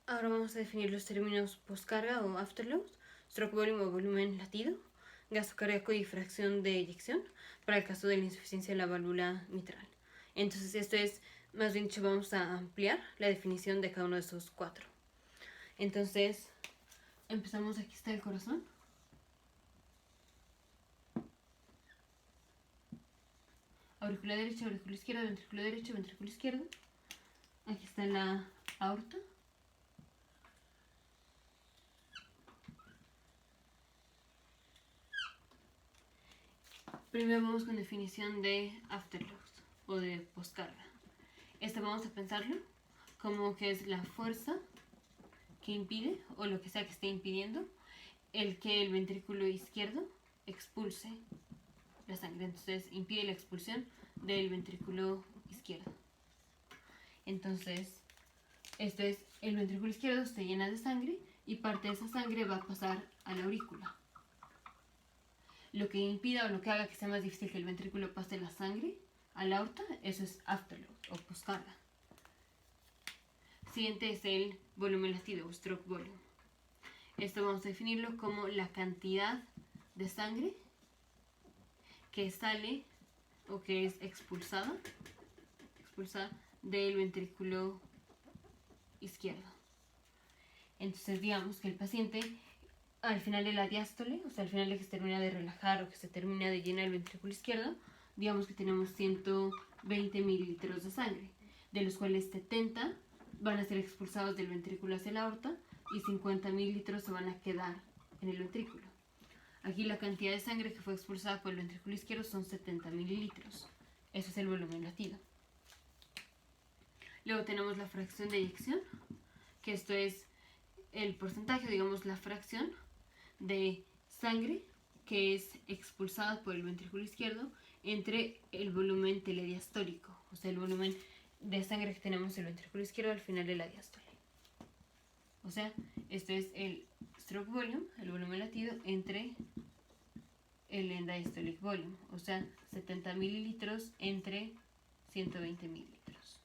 Ahora vamos a definir los términos postcarga o afterload, stroke volume o volumen latido, gasto cardíaco y fracción de eyección para el caso de la insuficiencia de la válvula mitral. Entonces esto es, más bien dicho, vamos a ampliar la definición de cada uno de estos cuatro. Entonces, empezamos, aquí está el corazón. Aurícula derecha, aurícula izquierda, ventrículo derecho, ventrículo izquierdo. Aquí está la aorta. Primero vamos con definición de afterload o de postcarga. Esta vamos a pensarlo como que es la fuerza que impide, o lo que sea que esté impidiendo, el que el ventrículo izquierdo expulse la sangre. Entonces impide la expulsión del ventrículo izquierdo. Entonces, esto es, el ventrículo izquierdo se llena de sangre y parte de esa sangre va a pasar a la aurícula. Lo que impida o lo que haga que sea más difícil que el ventrículo pase la sangre a la aorta, eso es afterload o postcarga. Siguiente es el volumen latido o stroke volume. Esto vamos a definirlo como la cantidad de sangre que sale o que es expulsada del ventrículo izquierdo. Entonces digamos que el paciente al final de la diástole, o sea al final de que se termina de relajar o que se termina de llenar el ventrículo izquierdo, digamos que tenemos 120 mililitros de sangre, de los cuales 70 van a ser expulsados del ventrículo hacia la aorta y 50 mililitros se van a quedar en el ventrículo. Aquí la cantidad de sangre que fue expulsada por el ventrículo izquierdo son 70 mililitros. Eso es el volumen latido. Luego tenemos la fracción de eyección, que esto es el porcentaje, digamos la fracción de sangre que es expulsada por el ventrículo izquierdo entre el volumen telediastólico, o sea el volumen de sangre que tenemos en el ventrículo izquierdo al final de la diástole. O sea, esto es el stroke volume, el volumen latido, entre el end diastolic volume, o sea 70 mililitros entre 120 mililitros.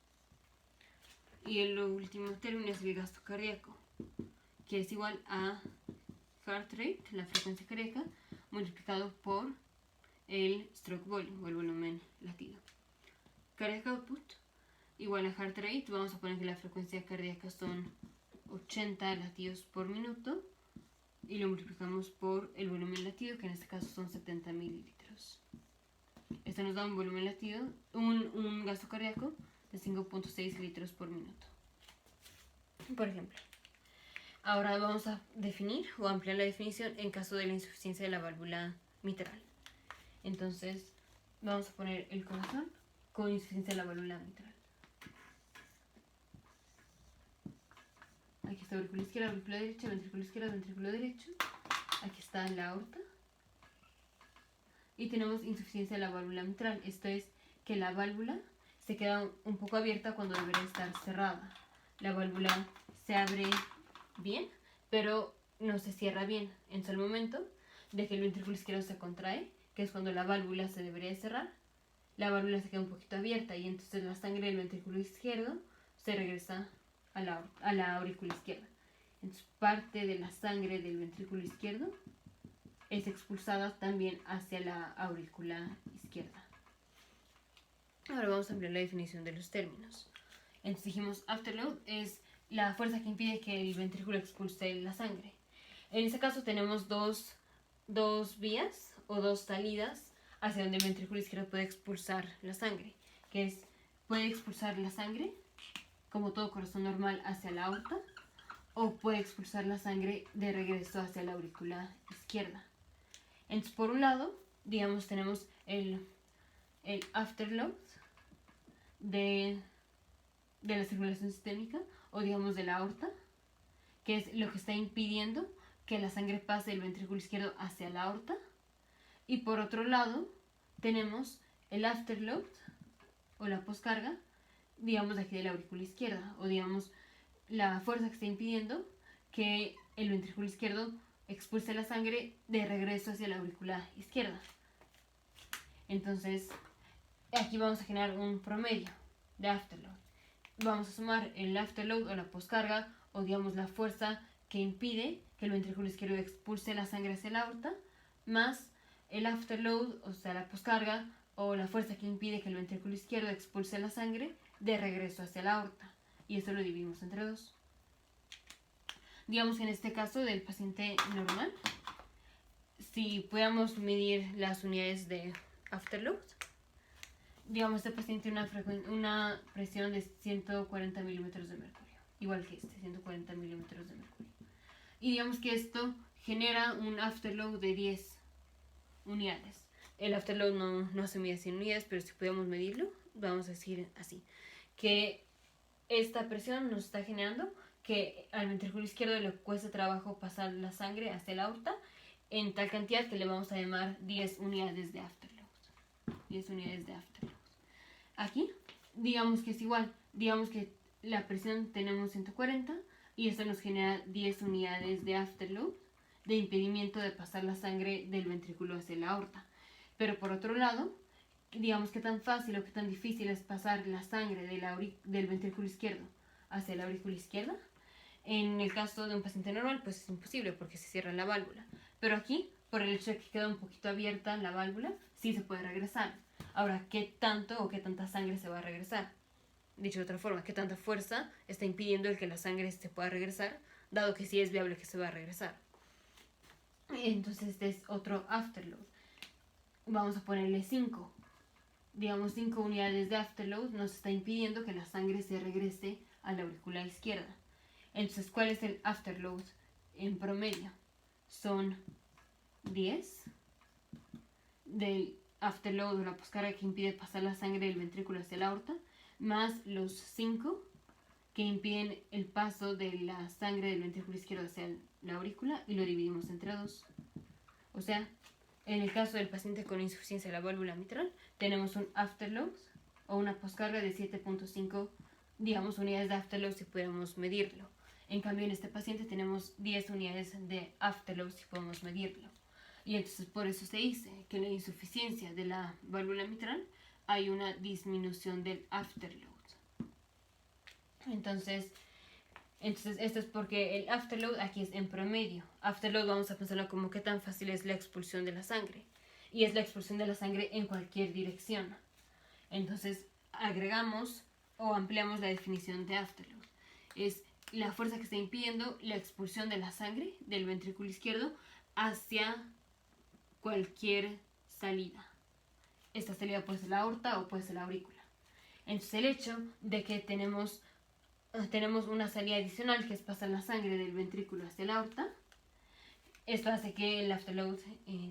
Y el último término es el gasto cardíaco, que es igual a heart rate, la frecuencia cardíaca, multiplicado por el stroke volume o el volumen latido. Cardiac output igual a heart rate, vamos a poner que la frecuencia cardíaca son 80 latidos por minuto y lo multiplicamos por el volumen latido, que en este caso son 70 mililitros. Esto nos da un volumen latido, un gasto cardíaco de 5.6 litros por minuto, por ejemplo. Ahora vamos a definir o ampliar la definición en caso de la insuficiencia de la válvula mitral. Entonces vamos a poner el corazón con insuficiencia de la válvula mitral. Aquí está aurícula izquierda, aurícula derecha, ventrículo izquierdo, ventrículo derecho. Aquí está la aorta. Y tenemos insuficiencia de la válvula mitral. Esto es que la válvula se queda un poco abierta cuando debería estar cerrada. La válvula se abre bien, pero no se cierra bien. En el momento de que el ventrículo izquierdo se contrae, que es cuando la válvula se debería cerrar, la válvula se queda un poquito abierta y entonces la sangre del ventrículo izquierdo se regresa a la aurícula izquierda. Entonces parte de la sangre del ventrículo izquierdo es expulsada también hacia la aurícula izquierda. Ahora vamos a ampliar la definición de los términos. Entonces dijimos afterload es la fuerza que impide que el ventrículo expulse la sangre. En este caso tenemos dos vías o dos salidas hacia donde el ventrículo izquierdo puede expulsar la sangre, que es, puede expulsar la sangre como todo corazón normal hacia la aorta, o puede expulsar la sangre de regreso hacia la aurícula izquierda. Entonces, por un lado, digamos, tenemos el afterload de la circulación sistémica, o digamos de la aorta, que es lo que está impidiendo que la sangre pase del ventrículo izquierdo hacia la aorta. Y por otro lado, tenemos el afterload, o la poscarga, digamos de aquí de la aurícula izquierda, o digamos la fuerza que está impidiendo que el ventrículo izquierdo expulse la sangre de regreso hacia la aurícula izquierda. Entonces, aquí vamos a generar un promedio de afterload. vamos a sumar el afterload o la poscarga, o digamos la fuerza que impide que el ventrículo izquierdo expulse la sangre hacia la aorta, más el afterload, o sea, la poscarga, o la fuerza que impide que el ventrículo izquierdo expulse la sangre de regreso hacia la aorta. Y eso lo dividimos entre 2. Digamos que en este caso del paciente normal, si pudiéramos medir las unidades de afterload, digamos, este paciente tiene una presión de 140 milímetros de mercurio, igual que 140 milímetros de mercurio. Y digamos que esto genera un afterload de 10 unidades. El afterload no se mide 100 unidades, pero si podemos medirlo, vamos a decir así, que esta presión nos está generando que al ventrículo izquierdo le cuesta trabajo pasar la sangre hacia la aorta en tal cantidad que le vamos a llamar 10 unidades de afterload. 10 unidades de afterload. Aquí, digamos que es igual. Digamos que la presión tenemos 140 y esto nos genera 10 unidades de afterload de impedimento de pasar la sangre del ventrículo hacia la aorta. Pero por otro lado, digamos que tan fácil o que tan difícil es pasar la sangre del ventrículo izquierdo hacia la aurícula izquierda. En el caso de un paciente normal, pues es imposible porque se cierra la válvula. Pero aquí, por el hecho de que queda un poquito abierta la válvula, sí se puede regresar. Ahora, ¿qué tanto o qué tanta sangre se va a regresar? Dicho de otra forma, ¿qué tanta fuerza está impidiendo el que la sangre se pueda regresar, dado que sí es viable que se va a regresar? Entonces este es otro afterload. Vamos a ponerle 5. Digamos 5 unidades de afterload nos está impidiendo que la sangre se regrese a la aurícula izquierda. Entonces, ¿cuál es el afterload en promedio? Son 10 del afterload o la poscarga que impide pasar la sangre del ventrículo hacia la aorta, más los 5 que impiden el paso de la sangre del ventrículo izquierdo hacia la aurícula, y lo dividimos entre 2. O sea, en el caso del paciente con insuficiencia de la válvula mitral, tenemos un afterload o una poscarga de 7.5, digamos, unidades de afterload si pudiéramos medirlo. En cambio, en este paciente tenemos 10 unidades de afterload si podemos medirlo. Y entonces por eso se dice que en la insuficiencia de la válvula mitral hay una disminución del afterload. Entonces esto es porque el afterload aquí es en promedio. Afterload vamos a pensarlo como qué tan fácil es la expulsión de la sangre. Y es la expulsión de la sangre en cualquier dirección. Entonces agregamos o ampliamos la definición de afterload. Es la fuerza que está impidiendo la expulsión de la sangre del ventrículo izquierdo hacia cualquier salida. Esta salida puede ser la aorta o puede ser la aurícula. Entonces el hecho de que tenemos una salida adicional que es pasar la sangre del ventrículo hacia la aorta, esto hace que el afterload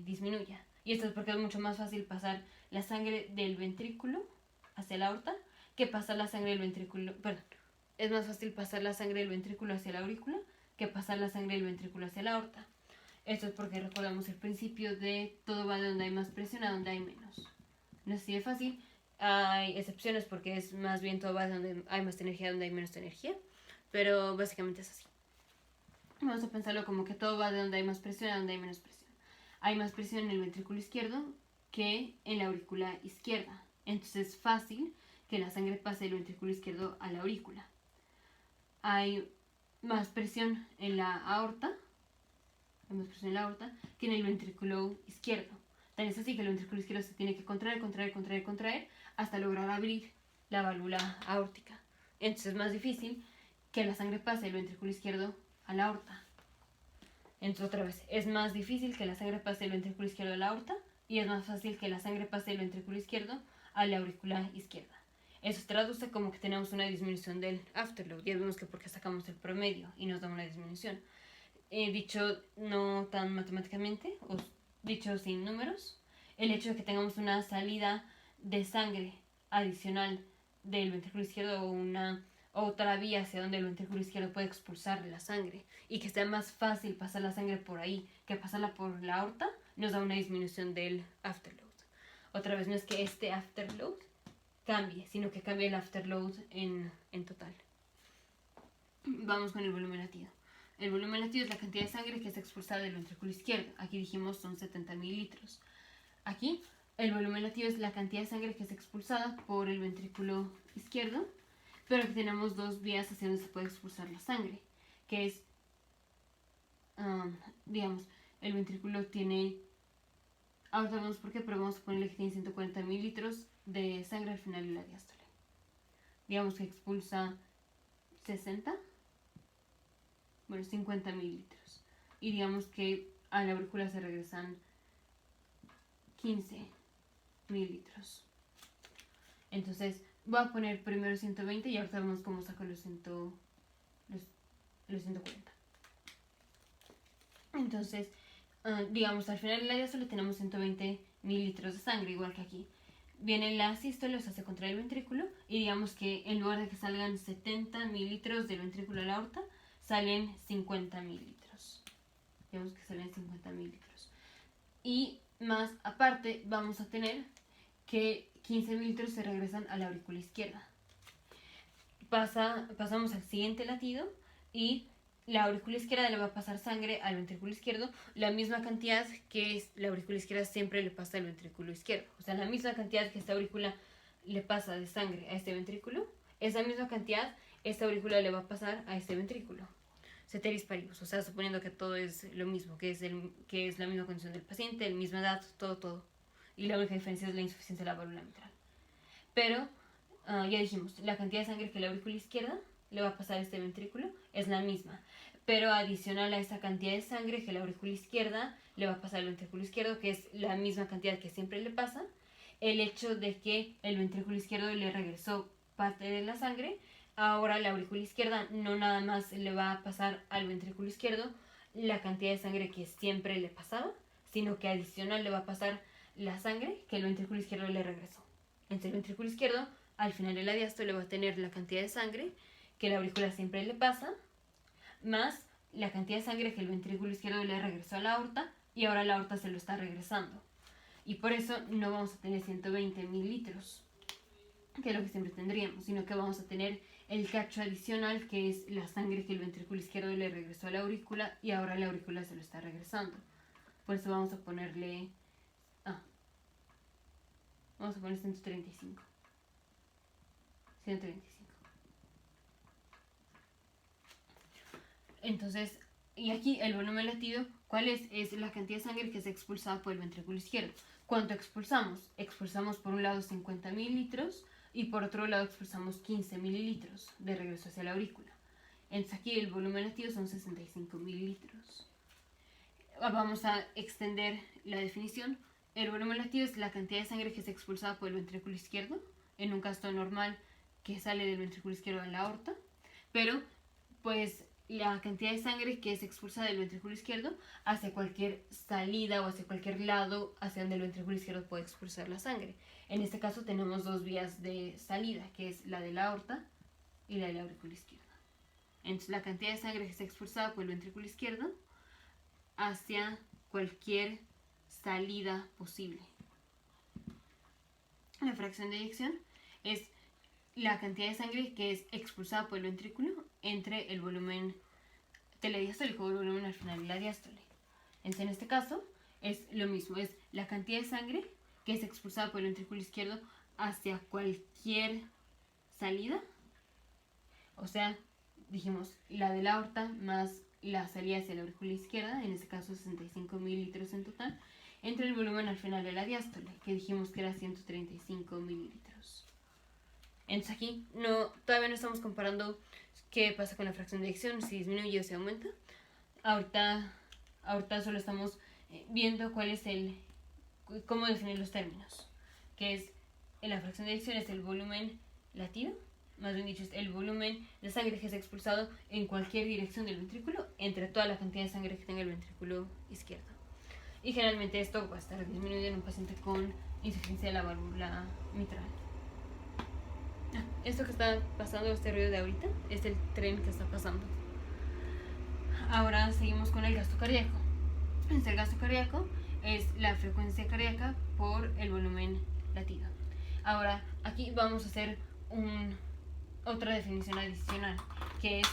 disminuya. Y esto es porque es mucho más fácil pasar la sangre del ventrículo hacia la aorta que pasar la sangre del ventrículo, perdón, es más fácil pasar la sangre del ventrículo hacia la aurícula que pasar la sangre del ventrículo hacia la aorta. Esto es porque recordamos el principio de todo va de donde hay más presión a donde hay menos. No es así de fácil. Hay excepciones porque es más bien todo va de donde hay más energía a donde hay menos energía. Pero básicamente es así. Vamos a pensarlo como que todo va de donde hay más presión a donde hay menos presión. Hay más presión en el ventrículo izquierdo que en la aurícula izquierda. Entonces es fácil que la sangre pase del ventrículo izquierdo a la aurícula. Hay más presión en la aorta, que en el ventrículo izquierdo. Tan es así que el ventrículo izquierdo se tiene que contraer hasta lograr abrir la válvula aórtica. Entonces es más difícil que la sangre pase del ventrículo izquierdo a la aorta. Entonces otra vez, es más difícil que la sangre pase del ventrículo izquierdo a la aorta y es más fácil que la sangre pase del ventrículo izquierdo a la aurícula izquierda. Eso se traduce como que tenemos una disminución del afterload. Ya vemos que porque sacamos el promedio y nos da una disminución. Dicho no tan matemáticamente, o dicho sin números, el hecho de que tengamos una salida de sangre adicional del ventrículo izquierdo o una otra vía hacia donde el ventrículo izquierdo puede expulsar la sangre y que sea más fácil pasar la sangre por ahí que pasarla por la aorta, nos da una disminución del afterload. Otra vez, no es que este afterload cambie, sino que cambie el afterload en total. Vamos con el volumen latido. El volumen latido es la cantidad de sangre que es expulsada del ventrículo izquierdo. Aquí dijimos son 70 mililitros. Aquí el volumen latido es la cantidad de sangre que es expulsada por el ventrículo izquierdo, pero que tenemos dos vías hacia donde se puede expulsar la sangre, que es, digamos, el ventrículo tiene, ahorita vemos por qué, pero vamos a ponerle que tiene 140 mililitros de sangre al final de la diástole. Digamos que expulsa 60, bueno, 50 mililitros. Y digamos que a la aurícula se regresan 15 mililitros. Entonces voy a poner primero 120 y ahorita vemos cómo saco los 140. Entonces, digamos, al final de la diástole tenemos 120 mililitros de sangre, igual que aquí. Viene la sístole, o sea, se contrae el ventrículo, y digamos que en lugar de que salgan 70 mililitros del ventrículo a la aorta, salen 50 mililitros. Digamos que salen 50 mililitros. Y más aparte, vamos a tener que 15 mililitros se regresan a la aurícula izquierda. Pasamos al siguiente latido y la aurícula izquierda le va a pasar sangre al ventrículo izquierdo, la misma cantidad que es la aurícula izquierda siempre le pasa al ventrículo izquierdo. O sea, la misma cantidad que esta aurícula le pasa de sangre a este ventrículo, esa misma cantidad esta aurícula le va a pasar a este ventrículo. Ceteris paribus, o sea, suponiendo que todo es lo mismo, que es la misma condición del paciente, la misma edad, todo. Y la única diferencia es la insuficiencia de la válvula mitral. Pero, ya dijimos, la cantidad de sangre que la aurícula izquierda le va a pasar a este ventrículo es la misma. Pero adicional a esa cantidad de sangre que la aurícula izquierda le va a pasar al ventrículo izquierdo, que es la misma cantidad que siempre le pasa, el hecho de que el ventrículo izquierdo le regresó parte de la sangre, ahora la aurícula izquierda no nada más le va a pasar al ventrículo izquierdo la cantidad de sangre que siempre le pasaba, sino que adicional le va a pasar la sangre que el ventrículo izquierdo le regresó. Entonces el ventrículo izquierdo al final de la diástole va a tener la cantidad de sangre que la aurícula siempre le pasa, más la cantidad de sangre que el ventrículo izquierdo le regresó a la aorta y ahora la aorta se lo está regresando. Y por eso no vamos a tener 120 mililitros, que es lo que siempre tendríamos, sino que vamos a tener el cacho adicional, que es la sangre que el ventrículo izquierdo le regresó a la aurícula y ahora la aurícula se lo está regresando. Por eso vamos a ponerle... vamos a poner 135. 135. Entonces, y aquí el volumen latido, ¿cuál es? Es la cantidad de sangre que es expulsada por el ventrículo izquierdo. ¿Cuánto expulsamos? Expulsamos por un lado 50 mililitros y por otro lado expulsamos 15 mililitros de regreso hacia la aurícula. Entonces aquí el volumen latido son 65 mililitros. Vamos a extender la definición. El volumen latido es la cantidad de sangre que es expulsada por el ventrículo izquierdo, en un caso normal que sale del ventrículo izquierdo a la aorta, pero pues la cantidad de sangre que es expulsada del ventrículo izquierdo hacia cualquier salida o hacia cualquier lado hacia donde el ventrículo izquierdo puede expulsar la sangre. En este caso tenemos dos vías de salida, que es la de la aorta y la de la aurícula izquierda. Entonces la cantidad de sangre que es expulsada por el ventrículo izquierdo hacia cualquier salida posible. La fracción de eyección es la cantidad de sangre que es expulsada por el ventrículo entre el volumen telediastólico o el volumen al final de la diástole. Entonces, en este caso es lo mismo, es la cantidad de sangre que es expulsada por el ventrículo izquierdo hacia cualquier salida, o sea, dijimos la de la aorta más la salida hacia la aurícula izquierda, en este caso 65 mililitros en total, entre el volumen al final de la diástole, que dijimos que era 135 mililitros. Entonces aquí todavía no estamos comparando qué pasa con la fracción de eyección, si disminuye o se aumenta. Ahorita solo estamos viendo cómo definir los términos, que es la fracción de eyección es el volumen latido, más bien dicho es el volumen de sangre que es expulsado en cualquier dirección del ventrículo entre toda la cantidad de sangre que tenga el ventrículo izquierdo. Y generalmente esto va a estar disminuido en un paciente con insuficiencia de la válvula mitral. Esto que está pasando, este ruido de ahorita, es el tren que está pasando. Ahora seguimos con el gasto cardíaco. El gasto cardíaco es la frecuencia cardíaca por el volumen latido. Ahora, aquí vamos a hacer otra definición adicional, que es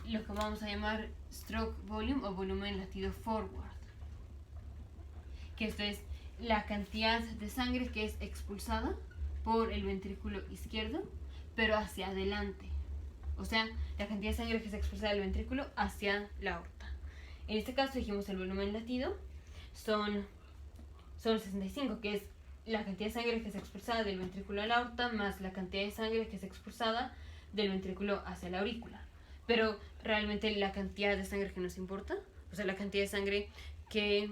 lo que vamos a llamar stroke volume o volumen latido forward. Que esto es la cantidad de sangre que es expulsada por el ventrículo izquierdo, pero hacia adelante. O sea, la cantidad de sangre que se expulsa del ventrículo hacia la aorta. En este caso dijimos el volumen latido son 65, que es la cantidad de sangre que es expulsada del ventrículo a la aorta más la cantidad de sangre que es expulsada del ventrículo hacia la aurícula. Pero realmente la cantidad de sangre que nos importa, o sea, la cantidad de sangre que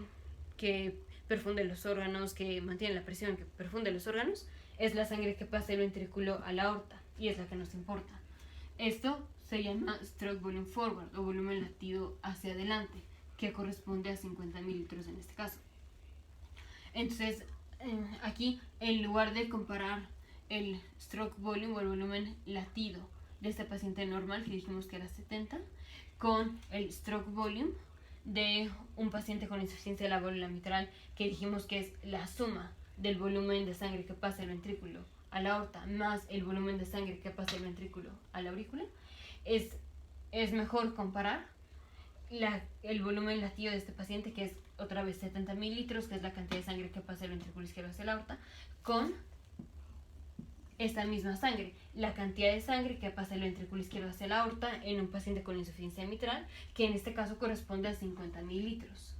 perfunde los órganos, que mantiene la presión, que perfunde los órganos, es la sangre que pasa del ventrículo a la aorta y es la que nos importa. Esto se llama stroke volume forward o volumen latido hacia adelante, que corresponde a 50 mililitros en este caso. Entonces, aquí en lugar de comparar el stroke volume o el volumen latido de este paciente normal, que dijimos que era 70, con el stroke volume de un paciente con insuficiencia de la válvula mitral, que dijimos que es la suma del volumen de sangre que pasa del ventrículo a la aorta más el volumen de sangre que pasa del ventrículo a la aurícula, es mejor comparar el volumen latido de este paciente, que es otra vez 70 mililitros, que es la cantidad de sangre que pasa del ventrículo izquierdo hacia la aorta, con esta misma sangre, la cantidad de sangre que pasa del ventrículo izquierdo hacia la aorta en un paciente con insuficiencia mitral, que en este caso corresponde a 50 mililitros.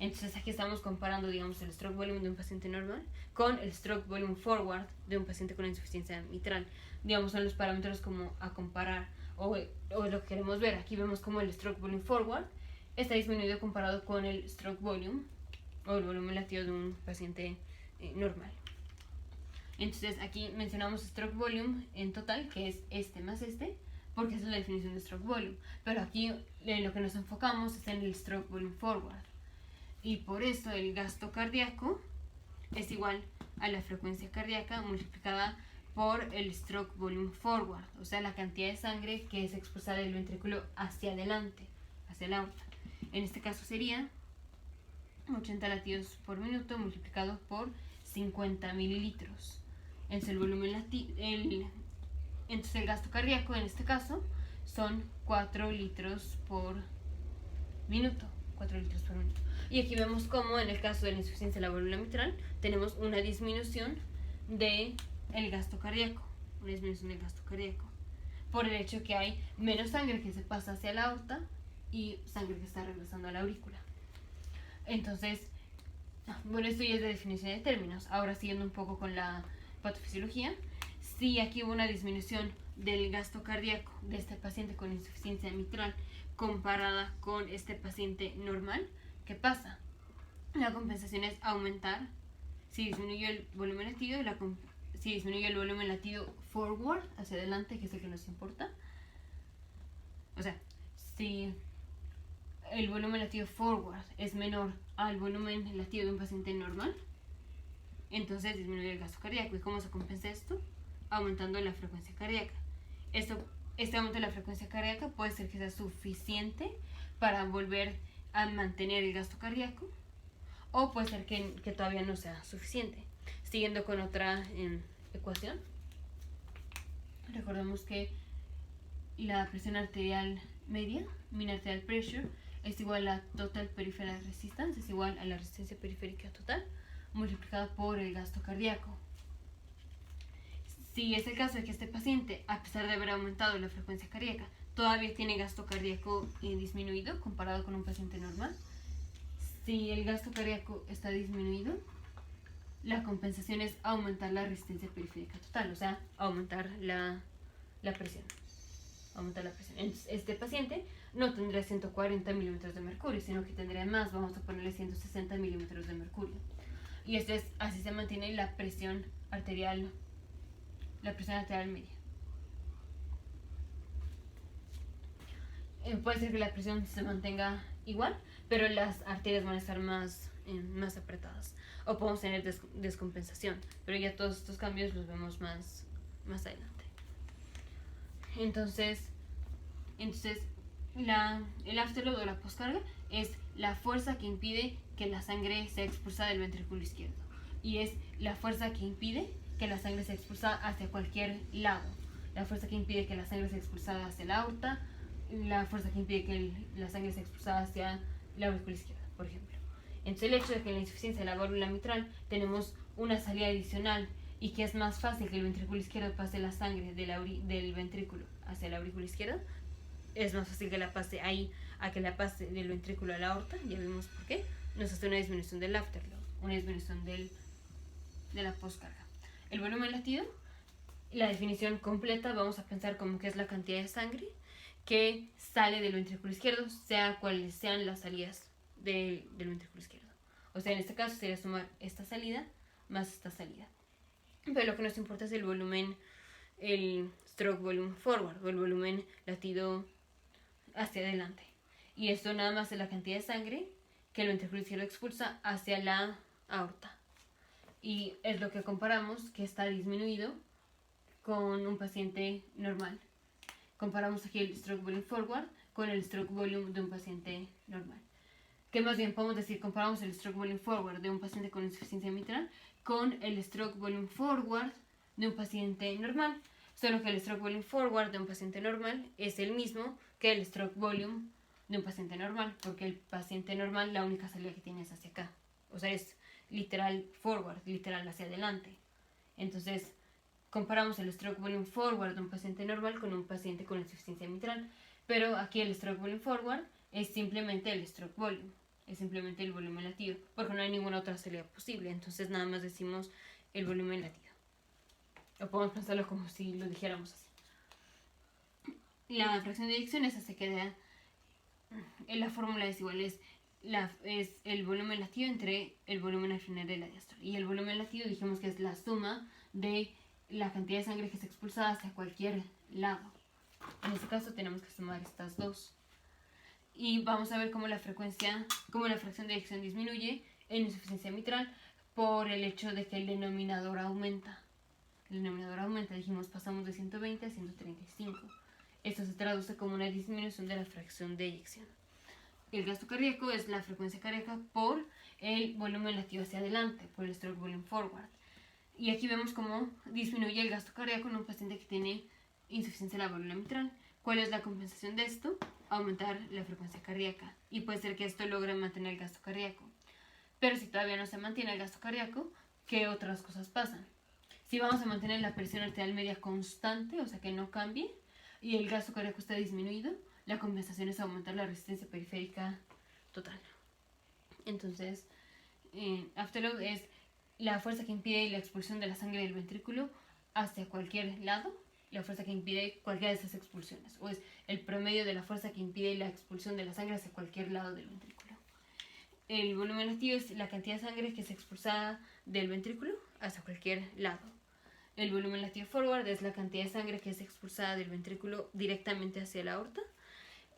Entonces aquí estamos comparando, digamos, el stroke volume de un paciente normal con el stroke volume forward de un paciente con insuficiencia mitral. Digamos, son los parámetros como a comparar o lo que queremos ver. Aquí vemos como el stroke volume forward está disminuido comparado con el stroke volume o el volumen latido de un paciente normal. Entonces aquí mencionamos stroke volume en total, que es este más este, porque esa es la definición de stroke volume. Pero aquí en lo que nos enfocamos es en el stroke volume forward. Y por eso el gasto cardíaco es igual a la frecuencia cardíaca multiplicada por el stroke volume forward, o sea, la cantidad de sangre que es expulsada del ventrículo hacia adelante, hacia la aorta. En este caso sería 80 latidos por minuto multiplicado por 50 mililitros. Entonces el volumen entonces el gasto cardíaco en este caso son 4 litros por minuto. 4 litros por minuto. Y aquí vemos cómo en el caso de la insuficiencia de la válvula mitral tenemos una disminución del gasto cardíaco, por el hecho que hay menos sangre que se pasa hacia la aorta y sangre que está regresando a la aurícula. Entonces, bueno, esto ya es de definición de términos. Ahora siguiendo un poco con la patofisiología, si aquí hubo una disminución del gasto cardíaco de este paciente con insuficiencia mitral comparada con este paciente normal, ¿qué pasa? La compensación es aumentar si disminuyó el volumen latido si disminuye el volumen latido forward, hacia adelante, que es el que nos importa. O sea, si el volumen latido forward es menor al volumen latido de un paciente normal, entonces disminuye el gasto cardíaco. ¿Y cómo se compensa esto? Aumentando la frecuencia cardíaca. Este aumento de la frecuencia cardíaca puede ser que sea suficiente para volver a mantener el gasto cardíaco, o puede ser que todavía no sea suficiente. Siguiendo con otra ecuación, recordemos que la presión arterial media, mean arterial pressure, es igual a total peripheral resistance, es igual a la resistencia periférica total multiplicada por el gasto cardíaco. Si es el caso de que este paciente, a pesar de haber aumentado la frecuencia cardíaca, todavía tiene gasto cardíaco disminuido comparado con un paciente normal, si el gasto cardíaco está disminuido, la compensación es aumentar la resistencia periférica total, o sea, aumentar la presión. Entonces, este paciente no tendría 140 milímetros de mercurio, sino que tendría más, vamos a ponerle 160 milímetros de mercurio. Y así se mantiene la presión arterial media. Puede ser que la presión se mantenga igual, pero las arterias van a estar más apretadas. O podemos tener descompensación, pero ya todos estos cambios los vemos más adelante. Entonces el afterload o la poscarga es la fuerza que impide que la sangre sea expulsada del ventrículo izquierdo. Y es la fuerza que impide que la sangre sea expulsada hacia cualquier lado. La fuerza que impide que la sangre sea expulsada hacia la aorta, la fuerza que impide que la sangre sea expulsada hacia la aurícula izquierda, por ejemplo. Entonces el hecho de que en la insuficiencia de la válvula mitral tenemos una salida adicional y que es más fácil que el ventrículo izquierdo pase la sangre del ventrículo hacia el aurículo izquierdo, es más fácil que la pase ahí a que la pase del ventrículo a la aorta. Ya vimos por qué. Nos hace una disminución del afterload, una disminución de la postcarga. El volumen latido, la definición completa, vamos a pensar como que es la cantidad de sangre que sale del ventrículo izquierdo, sea cuales sean las salidas del ventrículo izquierdo. O sea, en este caso sería sumar esta salida más esta salida. Pero lo que nos importa es el volumen, el stroke volume forward, o el volumen latido hacia adelante. Y esto nada más es la cantidad de sangre que el ventrículo izquierdo expulsa hacia la aorta. Y es lo que comparamos, que está disminuido con un paciente normal. Comparamos aquí el stroke volume forward con el stroke volume de un paciente normal. Que más bien podemos decir, comparamos el stroke volume forward de un paciente con insuficiencia mitral con el stroke volume forward de un paciente normal. Solo que el stroke volume forward de un paciente normal es el mismo que el stroke volume de un paciente normal, porque el paciente normal la única salida que tiene es hacia acá. O sea, es literal forward, literal hacia adelante. Entonces, comparamos el stroke volume forward de un paciente normal con un paciente con insuficiencia mitral. Pero aquí el stroke volume forward es simplemente el stroke volume, es simplemente el volumen latido, porque no hay ninguna otra salida posible. Entonces nada más decimos el volumen latido. O podemos pensarlo como si lo dijéramos así. La fracción de eyección esa se queda en la fórmula, es igual, es el volumen latido entre el volumen al final de la diástole. Y el volumen latido dijimos que es la suma de la cantidad de sangre que es expulsada hacia cualquier lado. En este caso tenemos que sumar estas dos. Y vamos a ver cómo la fracción de eyección disminuye en insuficiencia mitral por el hecho de que el denominador aumenta. El denominador aumenta, dijimos, pasamos de 120 a 135. Esto se traduce como una disminución de la fracción de eyección. El gasto cardíaco es la frecuencia cardíaca por el volumen latido hacia adelante, por el stroke volume forward. Y aquí vemos cómo disminuye el gasto cardíaco en un paciente que tiene insuficiencia de la válvula mitral. ¿Cuál es la compensación de esto? Aumentar la frecuencia cardíaca. Y puede ser que esto logre mantener el gasto cardíaco. Pero si todavía no se mantiene el gasto cardíaco, ¿qué otras cosas pasan? Si vamos a mantener la presión arterial media constante, o sea que no cambie, y el gasto cardíaco está disminuido, la compensación es aumentar la resistencia periférica total. Entonces, afterload es la fuerza que impide la expulsión de la sangre del ventrículo hacia cualquier lado, la fuerza que impide cualquiera de esas expulsiones, o es el promedio de la fuerza que impide la expulsión de la sangre hacia cualquier lado del ventrículo. El volumen latido es la cantidad de sangre que es expulsada del ventrículo hacia cualquier lado. El volumen latido forward es la cantidad de sangre que es expulsada del ventrículo directamente hacia la aorta.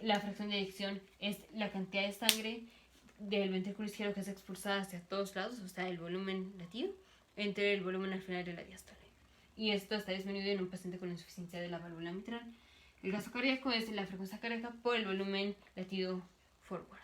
La fracción de eyección es la cantidad de sangre del ventrículo izquierdo que es expulsada hacia todos lados, o sea, el volumen latido, entre el volumen al final de la diástole. Y esto está disminuido en un paciente con insuficiencia de la válvula mitral. El gasto cardíaco es la frecuencia cardíaca por el volumen latido forward.